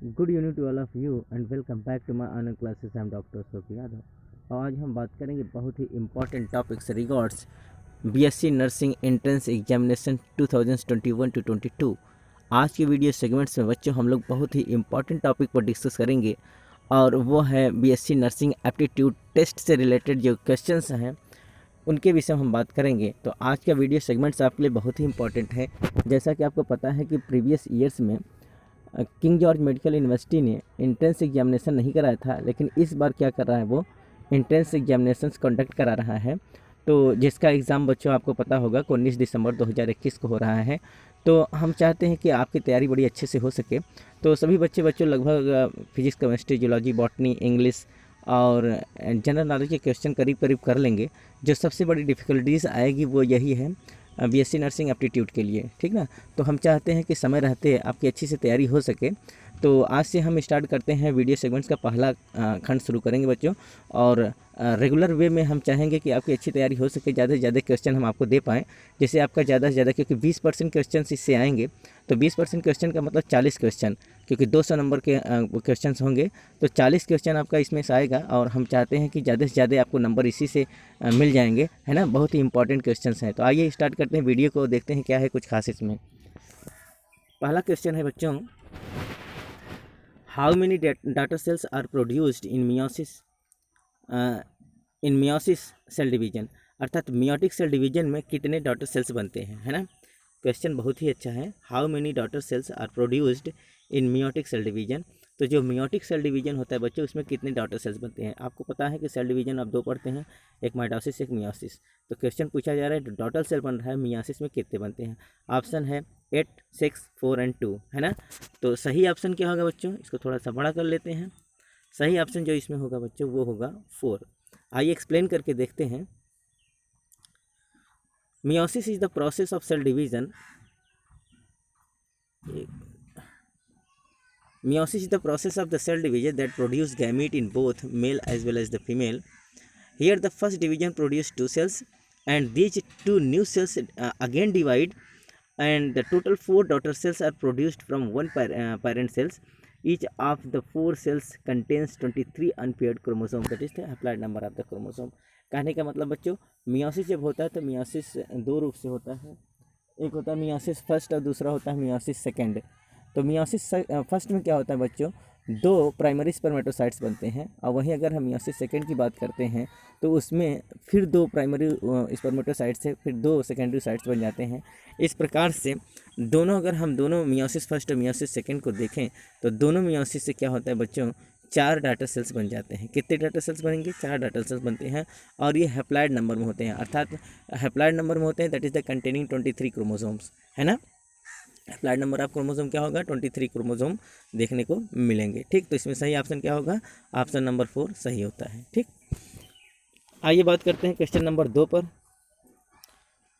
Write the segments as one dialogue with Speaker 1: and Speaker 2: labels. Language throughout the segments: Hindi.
Speaker 1: Good evening to all of you and welcome back to my online classes. I am doctor Ashok Yadav और आज हम बात करेंगे बहुत ही important topics regards BSc nursing entrance examination 2021 to 22। आज की वीडियो सेगमेंट्स में बच्चों हम लोग बहुत ही इंपॉर्टेंट टॉपिक पर डिस्कस करेंगे और वो है बीएससी नर्सिंग एप्टीट्यूड टेस्ट से रिलेटेड जो क्वेश्चंस हैं उनके विषय में हम बात करेंगे। तो आज का वीडियो सेगमेंट्स आपके लिए बहुत ही इंपॉर्टेंट है। जैसा कि आपको पता है कि प्रीवियस ईयर्स में किंग जॉर्ज मेडिकल यूनिवर्सिटी ने एंट्रेंस एग्जामिनेशन नहीं कराया था, लेकिन इस बार क्या कर रहा है, वो एंट्रेंस एग्जामिनेशंस कंडक्ट करा रहा है। तो जिसका एग्ज़ाम बच्चों आपको पता होगा 19 दिसंबर 2021 को हो रहा है। तो हम चाहते हैं कि आपकी तैयारी बड़ी अच्छे से हो सके। तो सभी बच्चों लगभग physics, chemistry, zoology, botany, English और जनरल नॉलेज के क्वेश्चन करीब करीब कर लेंगे। जो सबसे बड़ी डिफ़िकल्टीज़ आएगी वो यही है बीएससी नर्सिंग एप्टीट्यूड के लिए, ठीक ना। तो हम चाहते हैं कि समय रहते आपकी अच्छी से तैयारी हो सके। तो आज से हम स्टार्ट करते हैं वीडियो सेगमेंट्स का पहला खंड शुरू करेंगे बच्चों। और रेगुलर वे में हम चाहेंगे कि आपकी अच्छी तैयारी हो सके, ज़्यादा से ज़्यादा क्वेश्चन हम आपको दे पाएँ, जैसे आपका ज़्यादा से ज़्यादा, क्योंकि 20% क्वेश्चन इससे आएंगे। तो 20% क्वेश्चन का मतलब 40 क्वेश्चन, क्योंकि 200 नंबर के क्वेश्चन होंगे, तो 40 क्वेश्चन आपका इसमें से आएगा। और हम चाहते हैं कि ज़्यादा से ज़्यादा आपको नंबर इसी से मिल जाएंगे, है ना। बहुत ही इंपॉर्टेंट क्वेश्चन हैं। तो आइए स्टार्ट करते हैं वीडियो को, देखते हैं क्या है कुछ खास इसमें। पहला क्वेश्चन है बच्चों, how many daughter cells are produced in meiosis cell division. अर्थात मियोटिक सेल डिवीजन में कितने डॉटर सेल्स बनते हैं, है ना। क्वेश्चन बहुत ही अच्छा है। How many daughter cells are produced in meiotic cell division. तो जो मियोटिक सेल डिवीजन होता है बच्चों, उसमें कितने डॉटर सेल्स बनते हैं। आपको पता है कि सेल डिवीजन आप दो पढ़ते हैं, एक माइटोसिस, एक मियोसिस। तो क्वेश्चन पूछा जा रहा है डॉटर सेल बन रहा है मियोसिस में कितने बनते हैं। ऑप्शन है 8, 6, 4 एंड 2, है ना। तो सही ऑप्शन क्या होगा बच्चों, इसको थोड़ा सा बड़ा कर लेते हैं। सही ऑप्शन जो इसमें होगा बच्चों वो होगा 4। आइए एक्सप्लेन करके देखते हैं। Meiosis is the process of cell division. Meiosis is the process of the cell division that produce gamete in both male as well as the female. Here the first division produce two cells and these two new cells again divide, and the total 4 daughter cells are produced from one parent cells. Each of the 4 cells contains 23 unpaired chromosome, that is the haploid number of the chromosome. कहने का मतलब बच्चों, मियोसिस जब होता है तो मियोसिस दो रूप से होता है। एक होता है मियोसिस फर्स्ट और दूसरा होता है मियोसिस सेकेंड। तो मियोसिस फर्स्ट में क्या होता है बच्चों, दो प्राइमरी स्पर्मेटोसाइट्स बनते हैं, और वहीं अगर हम मियोसिस सेकेंड की बात करते हैं तो उसमें फिर दो प्राइमरी स्पर्मेटोसाइट्स से फिर दो सेकेंडरी साइट्स बन जाते हैं। इस प्रकार से दोनों, अगर हम दोनों मियोसिस फर्स्ट और मियोसिस सेकेंड को देखें तो दोनों मियोसिस से क्या होता है बच्चों, 4 डाटा सेल्स बन जाते हैं। कितने डाटा सेल्स बनेंगे, 4 डाटा सेल्स बनते हैं। और ये हैप्लॉइड नंबर में होते हैं, अर्थात हैप्लॉइड नंबर में होते हैं, that is the containing 23 chromosomes, है ना। हैप्लॉइड नंबर ऑफ क्रोमोसोम क्या होगा, 23 क्रोमोसोम देखने को मिलेंगे, ठीक। तो इसमें सही ऑप्शन क्या होगा, ऑप्शन नंबर 4 सही होता है, ठीक। आइए बात करते हैं क्वेश्चन नंबर 2 पर।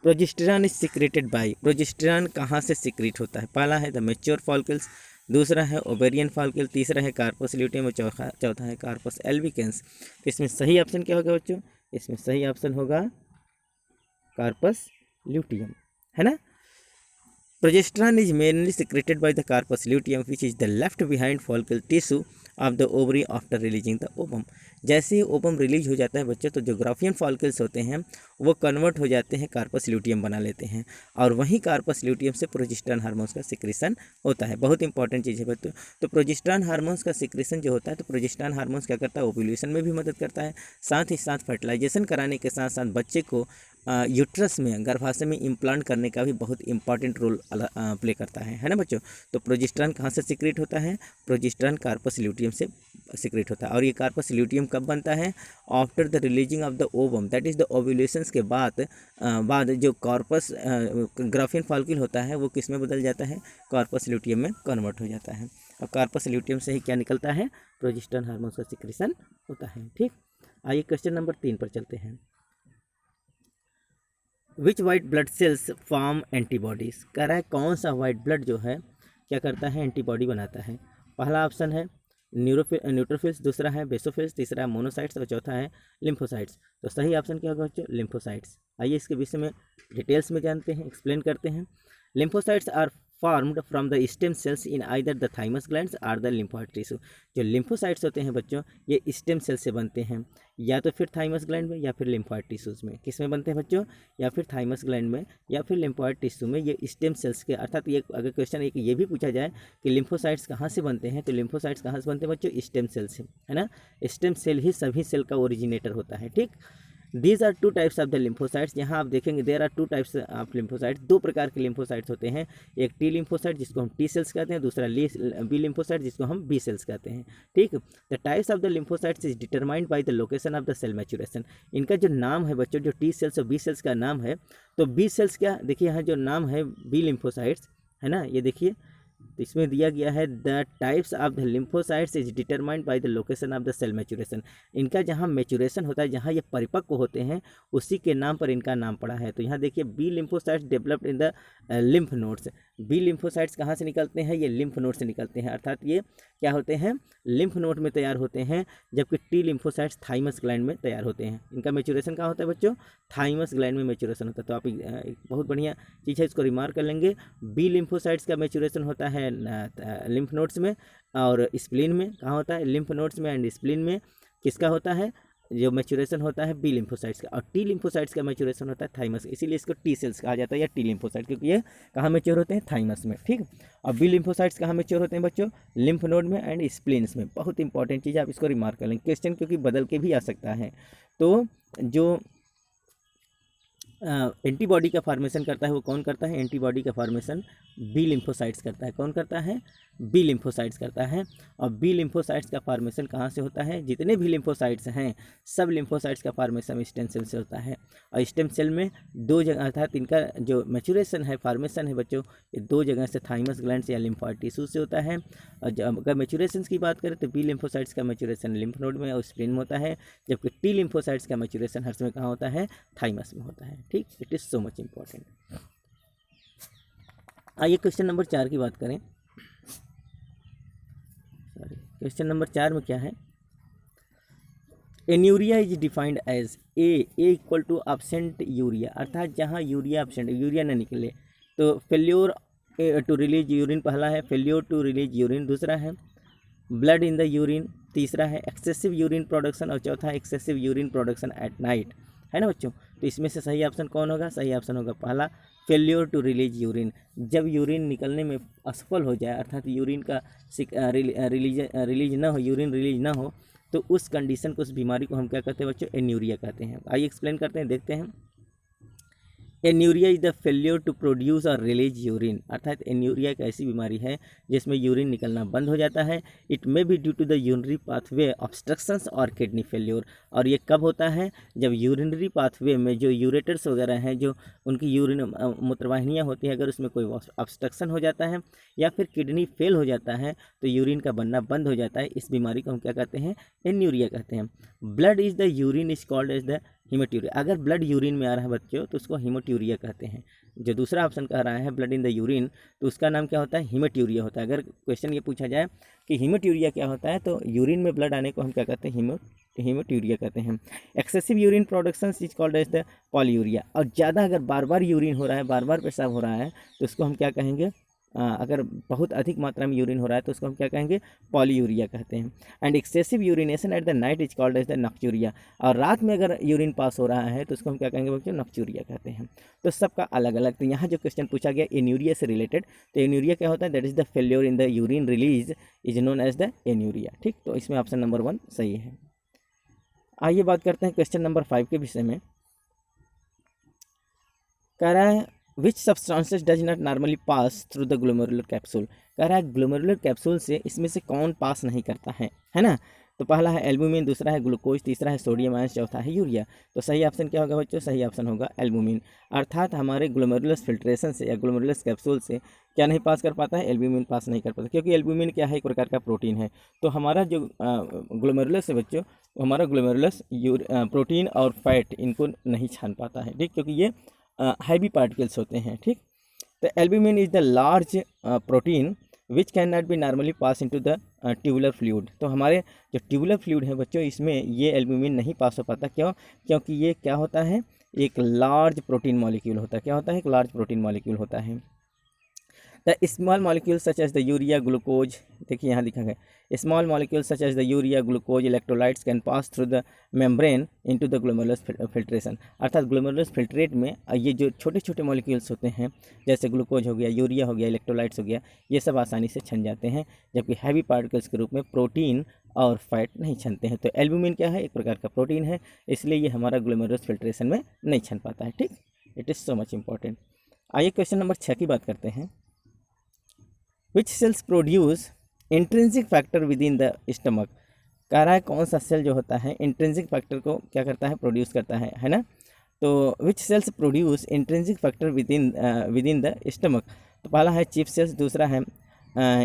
Speaker 1: Progesterone is secreted by. Progesterone कहाँ से सिक्रेट होता है। पहला है द मैच्योर फॉलिकल्स, दूसरा है ओवेरियन फॉलिकल, तीसरा है कार्पस ल्यूटियम और चौथा है कार्पस एल्बिकेंस। तो इसमें सही ऑप्शन क्या होगा बच्चों, इसमें सही ऑप्शन होगा कार्पस ल्यूटियम, है ना। Progesterone is mainly secreted by the corpus luteum, which is the left behind follicle tissue of the ovary after releasing the ovum. जैसे ही ओवम रिलीज हो जाता है बच्चों, तो जो ग्राफियन फॉलिकल्स होते हैं वो कन्वर्ट हो जाते हैं, कार्पस ल्यूटियम बना लेते हैं, और वहीं कार्पस ल्यूटियम से प्रोजेस्टेरॉन हार्मोन्स का सिक्रेशन होता है। बहुत इंपॉर्टेंट चीज़ है बच्चों। तो प्रोजेस्टेरॉन हार्मोन्स का सिक्रेशन जो होता है, तो प्रोजेस्टेरॉन हार्मोन्स क्या करता है, ओव्यूलेशन में भी मदद करता है, साथ ही साथ फर्टिलाइजेशन कराने के साथ साथ बच्चे को यूट्रस में, गर्भाशय में इम्प्लांट करने का भी बहुत इंपॉर्टेंट रोल प्ले करता है ना बच्चों। तो प्रोजेस्टेरॉन कहाँ से सिक्रेट होता है, प्रोजेस्टेरॉन कार्पस ल्यूटियम से सिक्रेट होता है। और ये कार्पस ल्यूटियम कब बनता है, after the releasing of the ovum, that is the ovulations के बाद जो कार्पस ग्राफियन फॉलिकल होता है वो किस में बदल जाता है, कार्पस ल्यूटियम में कन्वर्ट हो जाता है। और कार्पस ल्यूटियम से ही क्या निकलता है, प्रोजेस्टेरॉन हार्मोन का सिक्रेशन होता है, ठीक। आइए क्वेश्चन नंबर 3 पर चलते हैं। Which white blood cells form antibodies. कह रहा है कौन सा वाइट ब्लड जो है क्या करता है, एंटीबॉडी बनाता है। पहला ऑप्शन है न्यूट्रोफिल्स, दूसरा है बेसोफिल्स, तीसरा है मोनोसाइट्स और चौथा है लिम्फोसाइट्स। तो सही ऑप्शन क्या होगा बच्चों, लिम्फोसाइट्स। आइए इसके विषय में डिटेल्स में जानते हैं, एक्सप्लेन करते हैं। Lymphocytes are formed from the stem cells in either the thymus glands और द लिम्फोइड टिश्यू। जो लिम्फोसाइट्स होते हैं बच्चों, ये स्टेम सेल से बनते हैं, या तो फिर थाइमस ग्लैंड में या फिर लिम्फोइड टिश्यूज में। किस में बनते हैं बच्चों? या फिर थाइमस ग्लैंड में या फिर लिम्फोइड टिश्यू में। ये स्टेम सेल्स के, अर्थात ये अगर क्वेश्चन एक ये भी पूछा जाए कि लिम्फोसाइट्स कहाँ से बनते हैं, तो लिम्फोसाइट्स कहाँ से बनते हैं बच्चों? स्टेम सेल से, है ना। स्टेम सेल ही सभी सेल का ओरिजिनेटर होता है, ठीक। These are two types of the lymphocytes. यहाँ आप देखेंगे there are two types of lymphocytes, दो प्रकार के लिम्फोसाइट्स होते हैं। एक टी लिम्फोसाइट जिसको हम टी सेल्स कहते हैं, दूसरा बी लिम्फोसाइट जिसको हम बी सेल्स कहते हैं, ठीक। The types of the lymphocytes is determined by the location of the cell maturation. इनका जो नाम है बच्चों, जो टी सेल्स और बी सेल्स का नाम है, तो बी सेल्स क्या, देखिए यहाँ जो नाम है बी लिम्फोसाइट्स, है ना, ये देखिए, तो इसमें दिया गया है the types of the lymphocytes is determined by the location of the cell maturation. इनका जहाँ मैचुरेशन होता है, जहाँ ये परिपक्व होते हैं, उसी के नाम पर इनका नाम पड़ा है। तो यहाँ देखिए B lymphocytes developed in the lymph nodes. B lymphocytes कहाँ से निकलते हैं? ये लिम्फ नोड से निकलते हैं, अर्थात ये क्या होते हैं? लिम्फ नोड में तैयार होते हैं, जबकि टी लिम्फोसाइट्स थाइमस ग्लैंड में तैयार होते हैं। इनका मैचुरेशन कहाँ होता है बच्चों? थाइमस ग्लैंड में मैचुरेशन होता है। तो आप एक बहुत बढ़िया चीज़ है, इसको रिमार्क कर लेंगे। बी लिम्फोसाइट्स का मैचुरेशन होता है लिम्फ नोड्स में, और स्प्लीन में कहाँ होता है? लिम्फ नोड्स में एंड स्प्लीन में किसका होता है? जो मैचुरेशन होता है बी लिम्फोसाइट्स का, और टी लिम्फोसाइट्स का मैचुरेशन होता है थाइमस, इसीलिए इसको टी सेल्स कहा जाता है या टी लिम्फोसाइट, क्योंकि ये कहाँ मैच्योर होते हैं? थाइमस में, ठीक। और बी लिम्फोसाइट्स कहाँ मैच्योर होते हैं बच्चों? लिम्फ नोड में एंड स्प्लीन्स में। बहुत इंपॉर्टेंट चीज़ है, आप इसको रिमार्क कर लेंगे क्वेश्चन, क्योंकि बदल के भी आ सकता है। तो जो एंटीबॉडी का फॉर्मेशन करता है वो कौन करता है? एंटीबॉडी का फॉर्मेशन बी लिम्फोसाइट्स करता है। कौन करता है? बी लिम्फोसाइट्स करता है। और बी लिम्फोसाइट्स का फॉर्मेशन कहाँ से होता है? जितने भी लिम्फोसाइट्स हैं, सब लिम्फोसाइट्स का फॉर्मेशन स्टेम सेल से होता है। और स्टेम सेल में दो जगह, अर्थात इनका जो मैचुरेशन है, फॉर्मेशन है बच्चों, ये दो जगह से, थाइमस ग्लैंड से या लिम्फोइड टिश्यू से होता है। और जब अगर मैचुरेशन की बात करें तो बी लिम्फोसाइट्स का मैचुरेशन लिम्फ नोड में और स्प्लीन में होता है, जबकि टी लिम्फोसाइट्स का मैचुरेशन हर समय कहाँ होता है? थाइमस में होता है, ठीक। It is so much important. आइए क्वेश्चन नंबर 4 की बात करें। क्वेश्चन नंबर 4 में क्या है? Anuria is defined as a equal to absent urea, अर्थात जहाँ यूरिया एब्सेंट, यूरिया न निकले तो फेल्योर टू रिलीज यूरिन पहला है, फेल्योर टू रिलीज यूरिन दूसरा है, ब्लड इन द यूरिन तीसरा है, एक्सेसिव यूरिन प्रोडक्शन और चौथा है excessive urine production at night, है ना बच्चों। तो इसमें से सही ऑप्शन कौन होगा? सही ऑप्शन होगा पहला, फेल्योर टू रिलीज यूरिन। जब यूरिन निकलने में असफल हो जाए, अर्थात यूरिन का रिलीज ना हो, यूरिन रिलीज ना हो, तो उस कंडीशन को, उस बीमारी को हम क्या कहते हैं बच्चों? एन्यूरिया कहते हैं। आइए एक्सप्लेन करते हैं, देखते हैं। Anuria is the failure to produce और रिलीज यूरिन, अर्थात एन्यूरिया एक ऐसी बीमारी है जिसमें यूरिन निकलना बंद हो जाता है। It may be due to the urinary pathway obstructions और किडनी फेल्योर। और ये कब होता है? जब यूरिनरी पाथवे में जो यूरेटर्स वगैरह हैं, जो उनकी यूरिन मूत्रवाहिनियाँ होती हैं, अगर उसमें कोई ऑब्स्ट्रक्शन हो जाता है या फिर किडनी फेल हो जाता है, तो यूरिन का बनना बंद हो जाता है। इस बीमारी को हम क्या कहते हैं? एन्यूरिया कहते हैं। Blood is the urine is called as the haematuria. अगर ब्लड यूरिन में आ रहा है बच्चों, तो उसको हीमेट्यूरिया कहते हैं। जो दूसरा ऑप्शन कह रहा है ब्लड इन द यूरिन, तो उसका नाम क्या होता है? हीमेट्यूरिया होता है। अगर क्वेश्चन ये पूछा जाए कि हीमेट्यूरिया क्या होता है, तो यूरिन में ब्लड आने को हम क्या कहते हैं? हीमेट्यूरिया कहते हैं। Excessive urine production is called as the polyuria. और ज़्यादा अगर बार बार यूरिन हो रहा है, बार बार पेशाब हो रहा है, तो उसको हम क्या कहेंगे? अगर बहुत अधिक मात्रा में यूरिन हो रहा है तो उसको हम क्या कहेंगे? पॉलीयूरिया कहते हैं। And excessive urination at the night is called as the nocturia. और रात में अगर यूरिन पास हो रहा है तो उसको हम क्या कहेंगे बच्चों? नक्चूरिया कहते हैं। तो सबका अलग अलग। तो यहाँ जो क्वेश्चन पूछा गया एन्यूरिया से रिलेटेड, तो एन्यूरिया क्या होता है? That is the failure in the urine release is known as the anuria, ठीक। तो इसमें ऑप्शन नंबर 1 सही है। आइए बात करते हैं क्वेश्चन नंबर 5 के विषय में। कह रहा है which substances does not normally pass through the glomerular capsule. कह रहा है ग्लोमेरुलर कैप्सूल से इसमें से कौन पास नहीं करता है ना। तो पहला है एल्बुमिन, दूसरा है ग्लूकोज, तीसरा है सोडियम आयन, चौथा है यूरिया। तो सही ऑप्शन क्या होगा बच्चों? सही ऑप्शन होगा एल्बुमिन। अर्थात हमारे ग्लोमेरुलस फिल्ट्रेशन से या ग्लोमेरुलस कैप्सूल से क्या नहीं पास कर पाता है? एल्बुमिन पास नहीं कर पाता, क्योंकि एल्बुमिन क्या है? एक प्रकार का प्रोटीन है। तो हमारा जो ग्लोमेरुलस है बच्चों, हमारा ग्लोमेरुलस प्रोटीन और फैट इनको नहीं छान पाता है, ठीक, क्योंकि ये हैवी पार्टिकल्स होते हैं, ठीक। तो albumin is the large protein which can not be normally pass into the tubular fluid. तो हमारे जो ट्यूबुलर फ्लूइड है बच्चों, इसमें ये एल्बुमिन नहीं पास हो पाता। क्यों? क्योंकि ये क्या होता है? एक लार्ज प्रोटीन मॉलिक्यूल होता है। क्या होता है? एक लार्ज प्रोटीन मॉलिक्यूल होता है। The small molecule such as the urea glucose, देखिए यहाँ लिखा है small molecule such as the urea glucose electrolytes can pass through the membrane into the glomerulus filtration, अर्थात ग्लोमेरुलस फिल्ट्रेट में ये जो छोटे छोटे मॉलिक्यूल्स होते हैं जैसे ग्लूकोज हो गया, यूरिया हो गया, इलेक्ट्रोलाइट्स हो गया, ये सब आसानी से छन जाते हैं, जबकि हैवी पार्टिकल्स के रूप में प्रोटीन और फैट नहीं छनते हैं। तो एल्ब्यूमिन क्या है, एक प्रकार का प्रोटीन है, इसलिए ये हमारा ग्लोमेरुलस फिल्ट्रेशन में नहीं छन पाता है। ठीक, it is so much important. आइए क्वेश्चन नंबर 6 की बात करते हैं। Which cells produce intrinsic factor within the stomach, कह रहा है कौन सा सेल जो होता है इंट्रिंसिक फैक्टर को क्या करता है, प्रोड्यूस करता है ना। तो which cells produce intrinsic factor within the stomach, तो पहला है चीफ सेल्स, दूसरा है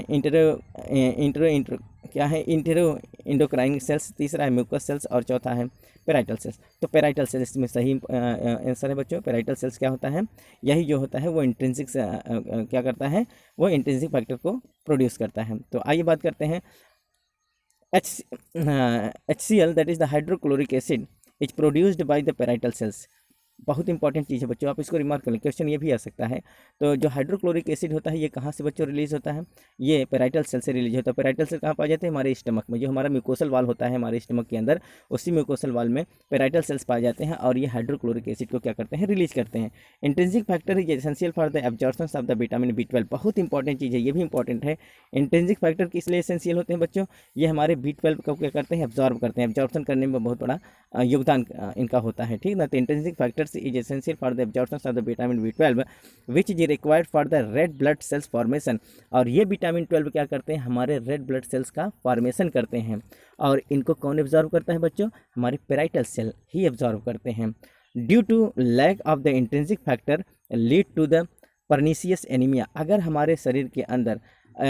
Speaker 1: इंटरो क्या है इंटेरो इंडोक्राइन सेल्स, तीसरा है म्यूकस सेल्स और चौथा है पेराइटल सेल्स। तो पेराइटल सेल्स इसमें सही आंसर है बच्चों। पेराइटल सेल्स क्या होता है, यही जो होता है वो इंट्रिंसिक क्या करता है, वो इंट्रिंसिक फैक्टर को प्रोड्यूस करता है। तो आइए बात करते हैं HCl that is the hydrochloric acid is produced by the parietal cells. बहुत इंपॉर्टेंट चीज़ है बच्चों, आप इसको रिमार्क कर लें, क्वेश्चन ये भी आ सकता है। तो जो हाइड्रोक्लोरिक एसिड होता है ये कहाँ से बच्चों रिलीज होता है, ये पेराइटल सेल से रिलीज होता है। पेराइटल सेल कहाँ पाए जाते हैं, हमारे स्टमक में, जो हमारा म्यूकोसल वाल होता है हमारे स्टमक के अंदर, उसी म्यूकोसल वाल में पेराइटल सेल्स पाए जाते हैं और ये हाइड्रोक्लोरिक एसिड को क्या करते हैं, रिलीज करते हैं। Intrinsic factor is essential for the absorption of the vitamin B12, बहुत इंपॉर्टेंट चीज़ है, ये भी इंपॉर्टेंट है। इंट्रिंसिक फैक्टर किस लिए एसेंशियल होते हैं बच्चों, ये हमारे B12 को क्या करते हैं, एब्जॉर्ब करते हैं, एब्जॉर्प्शन करने में बहुत बड़ा योगदान इनका होता है। ठीक ना, तो intrinsic factors is essential for the absorption of the vitamin B12 which is required for the red blood cells formation, और ये विटामिन 12 क्या करते हैं, हमारे रेड ब्लड सेल्स का फॉर्मेशन करते हैं। और इनको कौन एब्जॉर्व करता है बच्चों, हमारे पेराइटल सेल ही एब्जॉर्व करते हैं। Due to lack of the intrinsic factor lead to the pernicious anaemia, अगर हमारे शरीर के अंदर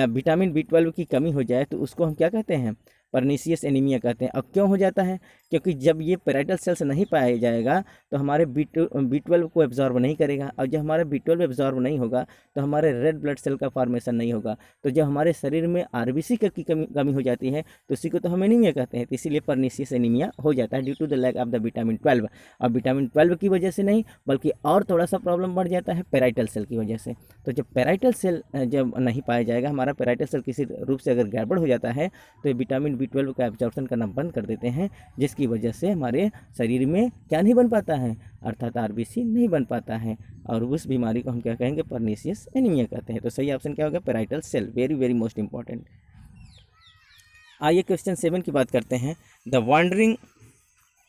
Speaker 1: विटामिन B12 की कमी हो जाए तो उसको हम क्या कहते हैं, परनीसियस एनीमिया कहते हैं। अब क्यों हो जाता है, क्योंकि जब ये पेराइटल सेल्स नहीं पाया जाएगा तो हमारे B12 को एब्जॉर्ब नहीं करेगा, और जब हमारे B12 एब्जॉर्ब नहीं होगा तो हमारे रेड ब्लड सेल का फॉर्मेशन नहीं होगा। तो जब हमारे शरीर में RBC की कमी हो जाती है तो उसी को तो हम एनीमिया कहते हैं, तो इसीलिए परनीसियस एनीमिया हो जाता है due to the lack of the vitamin 12। और विटामिन 12 की वजह से नहीं बल्कि और थोड़ा सा प्रॉब्लम बढ़ जाता है पेराइटल सेल की वजह से। तो जब पेराइटल सेल जब नहीं पाया जाएगा, हमारा पेराइटल सेल किसी रूप से अगर गड़बड़ हो जाता है तो विटामिन B12 का एब्जॉर्प्शन करना बंद कर देते हैं, जिसकी वजह से हमारे शरीर में क्या नहीं बन पाता है, अर्थात RBC नहीं बन पाता है, और उस बीमारी को हम क्या कहेंगे, परनीसियस एनीमिया कहते हैं। तो सही ऑप्शन क्या होगा, parietal cell, very very most important. आइए क्वेश्चन 7 की बात करते हैं। The wandering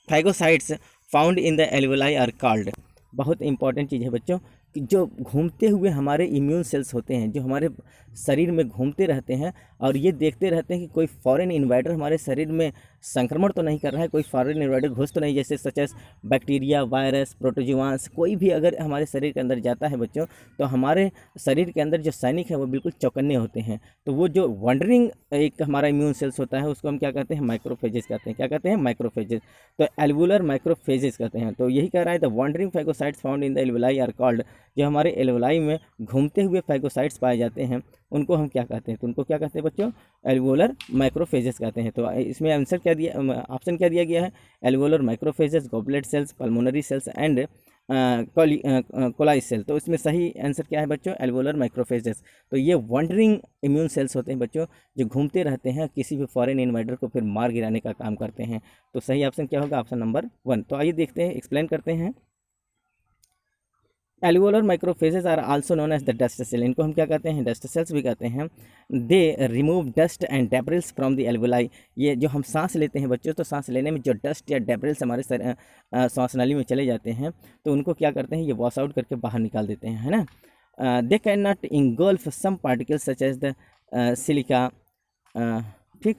Speaker 1: phagocytes found in the alveoli are called, बहुत इंपॉर्टेंट चीज़ है बच्चों, कि जो घूमते हुए हमारे इम्यून सेल्स होते हैं, जो हमारे शरीर में घूमते रहते हैं और ये देखते रहते हैं कि कोई फॉरेन इन्वाइडर हमारे शरीर में संक्रमण तो नहीं कर रहा है, कोई फॉरेन इन्वाइडर घुस तो नहीं, जैसे सच एस बैक्टीरिया, वायरस, प्रोटोजुआंस, कोई भी अगर हमारे शरीर के अंदर जाता है बच्चों, तो हमारे शरीर के अंदर जो सैनिक है वो बिल्कुल चौकन्ने होते हैं। तो वो जो वंडरिंग एक हमारा इम्यून सेल्स होता है उसको हम क्या कहते हैं, माइक्रोफेजेस कहते हैं। क्या कहते हैं, माइक्रोफेजेस। तो एल्वुलर माइक्रोफेजेस कहते हैं। तो यही कह रहा है, the wandering phagocytes found in the alveoli are called, जो हमारे एल्वुलाई में घूमते हुए फैगोसाइट्स पाए जाते हैं उनको हम क्या कहते हैं, तो उनको क्या कहते हैं बच्चों, एल्वुलर माइक्रोफेजेस कहते हैं। तो इसमें आंसर क्या दिया, ऑप्शन क्या दिया गया है, alveolar macrophages, goblet cells, pulmonary cells and coli cell. तो इसमें सही आंसर क्या है बच्चों, एल्वुलर माइक्रोफेजेस। तो ये वंडरिंग इम्यून सेल्स होते हैं बच्चों, जो घूमते रहते हैं, किसी भी फॉरेन इन्वाइडर को फिर मार गिराने का काम करते हैं। तो सही ऑप्शन क्या होगा, ऑप्शन नंबर 1। तो आइए देखते हैं, एक्सप्लेन करते हैं। Alveolar macrophages are also known as the dust cell, इनको हम क्या कहते हैं, डस्ट सेल्स भी कहते हैं। They remove dust and debris from the alveoli, ये जो हम सांस लेते हैं बच्चों, तो सांस लेने में जो डस्ट या डेब्रिल्स हमारे सांस नली में चले जाते हैं तो उनको क्या करते हैं, ये वॉश आउट करके बाहर निकाल देते हैं, है ना। They can not engulf some particles such as the silica, ठीक,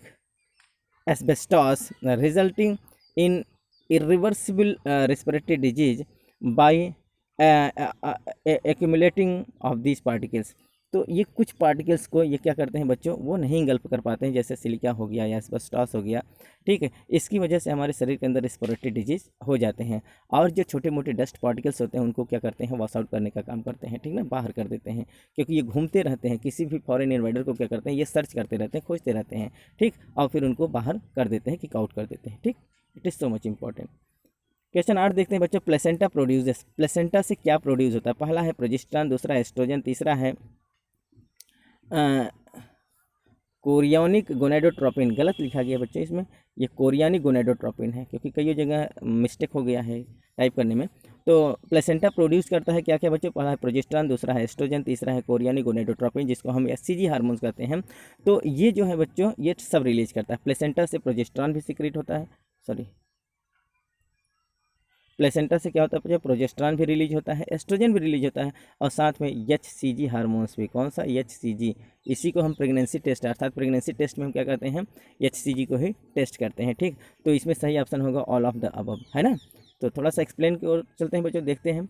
Speaker 1: asbestos, resulting in irreversible respiratory disease by accumulating of these particles. तो ये कुछ पार्टिकल्स को ये क्या करते हैं बच्चों, वो नहीं इंगल्फ कर पाते हैं, जैसे सिलिका हो गया या एस्बेस्टॉस हो गया, ठीक है। इसकी वजह से हमारे शरीर के अंदर रेस्पिरेटरी डिजीज हो जाते हैं, और जो छोटे मोटे डस्ट पार्टिकल्स होते हैं उनको क्या करते हैं, वॉश आउट करने का काम करते हैं, ठीक ना, बाहर कर देते हैं। क्योंकि ये घूमते रहते हैं, किसी भी फॉरेन इन्वाइडर को क्या करते हैं, ये सर्च करते रहते हैं, खोजते रहते हैं, ठीक, और फिर उनको बाहर कर देते हैं, किक आउट कर देते हैं, ठीक। It is so much important. Question 8 देखते हैं बच्चों। प्लेसेंटा प्रोड्यूसेस, प्लेसेंटा से क्या प्रोड्यूस होता है, पहला है प्रोजेस्टेरॉन, दूसरा है एस्ट्रोजन, तीसरा है कोरियोनिक गोनेडोट्रोपिन, गलत लिखा गया बच्चे इसमें, ये कोरियानिक गोनेडोट्रोपिन है, क्योंकि कई जगह मिस्टेक हो गया है टाइप करने में। तो प्लेसेंटा प्रोड्यूस करता है क्या क्या बच्चों, पढ़ा है प्रोजेस्टेरॉन, दूसरा है एस्ट्रोजन, तीसरा है कोरियानिक गोनेडोट्रोपिन, जिसको हम एचसीजी हार्मोन्स कहते हैं। तो ये जो है बच्चों, ये सब रिलीज करता है। प्लेसेंटा से प्रोजेस्टेरॉन भी सीक्रेट होता है, सॉरी, प्लेसेंटा से क्या होता है बच्चों, प्रोजेस्टेरॉन भी रिलीज होता है, एस्ट्रोजन भी रिलीज होता है, और साथ में एचसीजी हार्मोन्स भी। कौन सा, एचसीजी, इसी को हम प्रेगनेंसी टेस्ट, अर्थात प्रेगनेंसी टेस्ट में हम क्या करते हैं, एचसीजी को ही टेस्ट करते हैं। ठीक, तो इसमें सही ऑप्शन होगा ऑल ऑफ द अबव, है ना। तो थोड़ा सा एक्सप्लेन की ओर चलते हैं बच्चों, देखते हैं।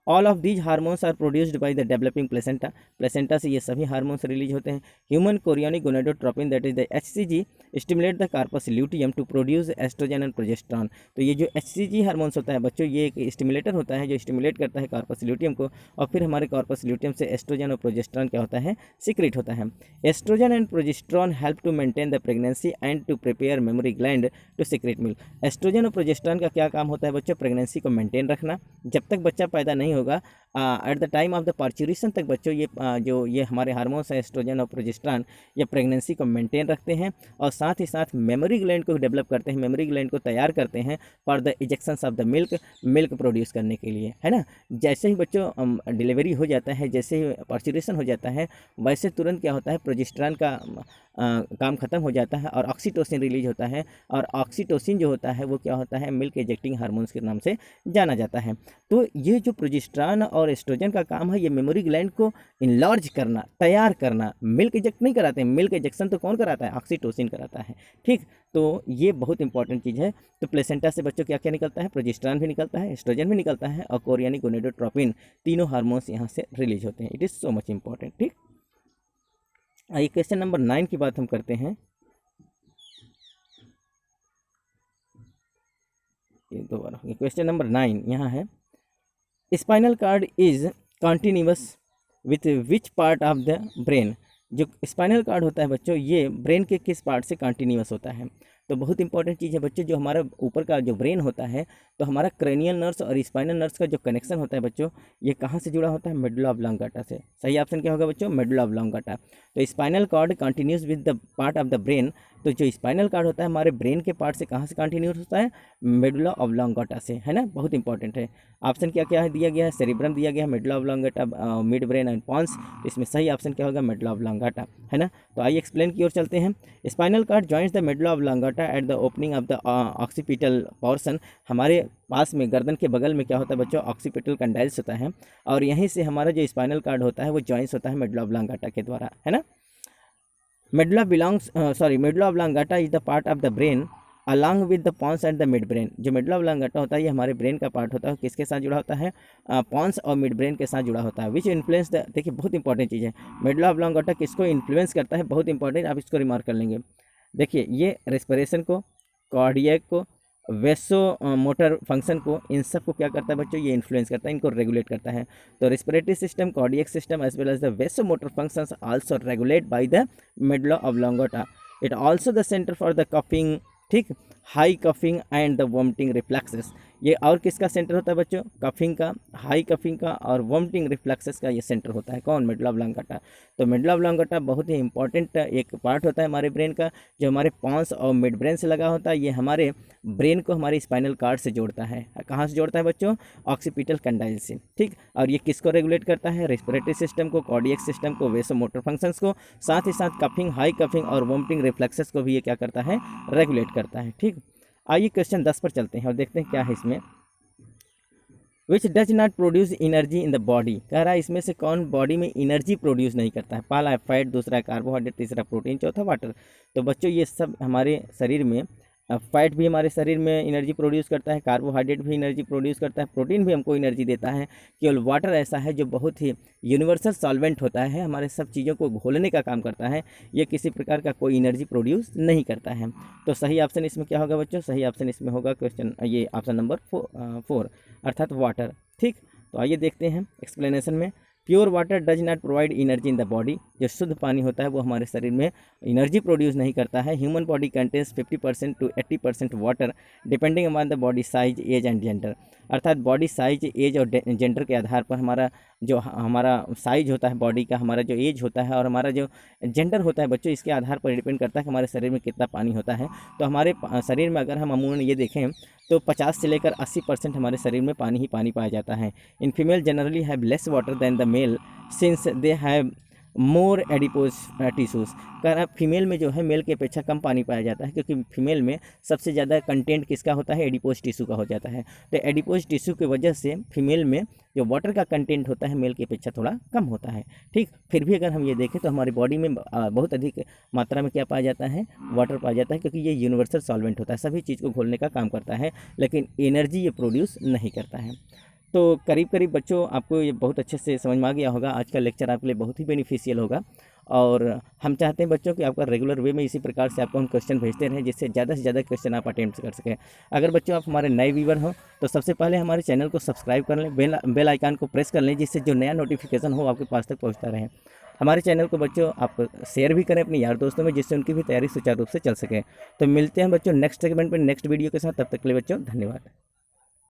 Speaker 1: All of these hormones are produced by the developing placenta, placenta से ये सभी हार्मोन्स रिलीज होते हैं। Human chorionic gonadotropin that is the HCG stimulate the corpus luteum to produce oestrogen and progesterone. तो ये जो एचसीजी हार्मोन्स होता है बच्चों, ये एक स्टिमुलेटर होता है जो स्टिमुलेट करता है कार्पस ल्यूटियम को, और फिर हमारे कार्पस ल्यूटियम से एस्ट्रोजन और प्रोजेस्टेरॉन क्या होता है, सीक्रेट होता है। Oestrogen and progesterone help to maintain the pregnancy and to prepare mammary gland to secrete milk. Oestrogen और प्रोजेस्टेरॉन का क्या काम होता है बच्चों, प्रेगनेंसी को मेंटेन रखना, जब तक बच्चा पैदा नहीं होगा, at the time of the parturition तक बच्चों जो ये हमारे हार्मोन्स हैं एस्ट्रोजन और प्रोजेस्टेरॉन, ये प्रेगनेंसी को मेंटेन रखते हैं, और साथ ही साथ मेमोरी ग्लैंड को डेवलप करते हैं, मेमोरी ग्लैंड को तैयार करते हैं for the इजेक्शंस of the milk produce करने के लिए, है ना। जैसे ही बच्चों डिलीवरी हो जाता है, जैसे ही पार्चुरेशन हो जाता है, वैसे तुरंत क्या होता है, प्रोजेस्टेरॉन का काम खत्म हो जाता है और ऑक्सीटोसिन रिलीज होता है, और ऑक्सीटोसिन जो होता है वो क्या होता है, मिल्क इजेक्टिंग हार्मोन्स के नाम से जाना जाता है। तो ये जो प्रोजेस्टेरॉन और एस्ट्रोजन का काम है, ये मेमोरी ग्लैंड को इनलार्ज करना, तैयार करना, मिल्क इजेक्ट नहीं कराते हैं, मिल्क इजेक्शन तो कौन कराता है, ऑक्सीटोसिन कराता है। ठीक, तो ये बहुत इंपॉर्टेंट चीज़ है। तो प्लेसेंटा से बच्चों क्या क्या निकलता है, प्रोजेस्टेरॉन भी निकलता है, एस्ट्रोजन भी निकलता है, और कोरियोनिक गोनेडोट्रोपिन, तीनों हार्मोन्स यहाँ से रिलीज होते हैं। It is so much important. ठीक, आइए क्वेश्चन नंबर 9 की बात हम करते हैं। ये दोबारा क्वेश्चन नंबर 9 यहाँ है, spinal cord is continuous with which part of the brain. जो स्पाइनल कार्ड होता है बच्चों, ये ब्रेन के किस पार्ट से कॉन्टिन्यूस होता है। तो बहुत इंपॉर्टेंट चीज़ है बच्चों, जो हमारा ऊपर का जो ब्रेन होता है, तो हमारा क्रेनियल नर्व्स और स्पाइनल नर्व्स का जो कनेक्शन होता है बच्चों, ये कहाँ से जुड़ा होता है, मेडुला ऑब्लांगाटा से। सही ऑप्शन क्या होगा बच्चों, मेडुला ऑब्लांगाटा। तो spinal cord continues with the part of the brain, तो जो स्पाइनल कार्ड होता है हमारे ब्रेन के पार्ट से कहाँ से कंटिन्यूस होता है, मेडुला ऑब्लांगाटा से, है ना। बहुत इंपॉर्टेंट है। ऑप्शन क्या क्या है दिया गया है, सेरिब्रम दिया गया है, medulla oblongata, midbrain and pons. इसमें सही ऑप्शन क्या होगा, मेडुला ऑब्लांगाटा, है ना। तो आइए एक्सप्लेन की ओर चलते हैं। Spinal cord joints the medulla oblongata at the opening of the occipital portion. हमारे पास में गर्दन के बगल में क्या होता है बच्चों, ऑक्सीपिटल कंडाइल्स होता है, और यहीं से हमारा जो स्पाइनल कार्ड होता है वो जॉइंट्स होता है मेडुला ऑब्लांगाटा के द्वारा, है ना। Medulla oblongata is the part of the brain along with the pons and the midbrain. जो मेडुला ऑब्लांगाटा होता है ये हमारे ब्रेन का पार्ट होता है, किसके साथ जुड़ा होता है, पॉन्स और मिड ब्रेन के साथ जुड़ा होता है। विच इन्फ्लुएंस द, देखिए बहुत इंपॉर्टेंट चीज़ है, मेडुला ऑब्लांगाटा किसको इन्फ्लुएंस करता है, बहुत इंपॉर्टेंट, आप इसको रिमार्क कर लेंगे। देखिए ये रेस्पिरेशन को, कार्डियक को, वेसो मोटर फंक्शन को, इन सब को क्या करता है बच्चों, ये इन्फ्लुएंस करता है, इनको रेगुलेट करता है। तो respiratory system, cardiac system as well as the vasomotor functions also regulate by the medulla oblongata. It also the centre for the coughing, ठीक, हाई coughing and the vomiting reflexes. ये और किसका सेंटर होता है बच्चों, कफिंग का, हाई कफिंग का और वॉमिटिंग रिफ्लेक्सेस का ये सेंटर होता है, कौन, मेडुला ऑब्लांगाटा। तो मेडुला ऑब्लांगाटा बहुत ही इंपॉर्टेंट एक पार्ट होता है हमारे ब्रेन का, जो हमारे पॉन्स और मिड ब्रेन से लगा होता है। ये हमारे ब्रेन को हमारे स्पाइनल कार्ड से जोड़ता है, कहाँ से जोड़ता है बच्चों, ऑक्सीपिटल कंडाइल से, ठीक। और ये किसको रेगुलेट करता है, रेस्पिरेटरी सिस्टम को, कार्डियक सिस्टम को, वेसो मोटर फंक्शंस को, साथ ही साथ कफिंग, हाई कफिंग और वॉमिटिंग रिफ्लेक्सेस को भी ये क्या करता है, रेगुलेट करता है, ठीक। आइए क्वेश्चन 10 पर चलते हैं और देखते हैं क्या है इसमें। Which does not produce energy in the body, कह रहा है इसमें से कौन बॉडी में एनर्जी प्रोड्यूस नहीं करता है। पहला है फैट, दूसरा है कार्बोहाइड्रेट, तीसरा प्रोटीन, चौथा वाटर। तो बच्चों ये सब हमारे शरीर में, फैट भी हमारे शरीर में एनर्जी प्रोड्यूस करता है, कार्बोहाइड्रेट भी एनर्जी प्रोड्यूस करता है, प्रोटीन भी हमको एनर्जी देता है। केवल वाटर ऐसा है जो बहुत ही यूनिवर्सल सॉल्वेंट होता है, हमारे सब चीज़ों को घोलने का काम करता है, ये किसी प्रकार का कोई एनर्जी प्रोड्यूस नहीं करता है। तो सही ऑप्शन इसमें क्या होगा बच्चों, सही ऑप्शन इसमें होगा क्वेश्चन ये ऑप्शन नंबर 4 अर्थात वाटर, ठीक। तो आइए देखते हैं एक्सप्लेनेशन में। Pure water does not provide energy in the body. जो शुद्ध पानी होता है वो हमारे शरीर में एनर्जी प्रोड्यूस नहीं करता है। Human body contains 50% to 80% water depending upon the body size, age and gender. अर्थात बॉडी साइज, एज और जेंडर के आधार पर हमारा साइज होता है बॉडी का, हमारा जो एज होता है और हमारा जो जेंडर होता है बच्चों, इसके आधार पर डिपेंड करता है कि हमारे शरीर में कितना पानी होता है। तो हमारे शरीर में अगर हम अमूमन ये देखें तो 50 से लेकर 80% हमारे शरीर में पानी ही पानी पाया जाता है। In female generally have less water than the male since they have more adipose tissues. कारण फीमेल में जो है मेल की अपेक्षा कम पानी पाया जाता है, क्योंकि फीमेल में सबसे ज़्यादा कंटेंट किसका होता है, एडिपोज टिश्यू का हो जाता है। तो एडिपोज टिश्यू की वजह से फीमेल में जो वाटर का कंटेंट होता है मेल की अपेक्षा थोड़ा कम होता है। ठीक, फिर भी अगर हम ये देखें तो हमारी बॉडी में बहुत अधिक मात्रा में क्या पाया जाता है, वाटर पाया जाता है, क्योंकि ये यूनिवर्सल सॉल्वेंट होता है, सभी चीज़ को घोलने का काम करता है, लेकिन एनर्जी ये प्रोड्यूस नहीं करता है। तो करीब करीब बच्चों आपको ये बहुत अच्छे से समझ में आ गया होगा। आज का लेक्चर आपके लिए बहुत ही बेनिफिशियल होगा और हम चाहते हैं बच्चों कि आपका रेगुलर वे में इसी प्रकार से आपको हम क्वेश्चन भेजते रहें, जिससे ज़्यादा से ज़्यादा क्वेश्चन आप अटेम्प्ट कर सकें। अगर बच्चों आप हमारे नए व्यूवर हो तो सबसे पहले हमारे चैनल को सब्सक्राइब कर लें, बेल आइकन को प्रेस कर लें, जिससे जो नया नोटिफिकेशन हो आपके पास तक पहुँचता रहे। हमारे चैनल को बच्चों आप शेयर भी करें अपने यार दोस्तों में, जिससे उनकी भी तैयारी सुचारू रूप से चल सके। तो मिलते हैं बच्चों नेक्स्ट सेगमेंट में नेक्स्ट वीडियो के साथ। तब तक के लिए बच्चों धन्यवाद।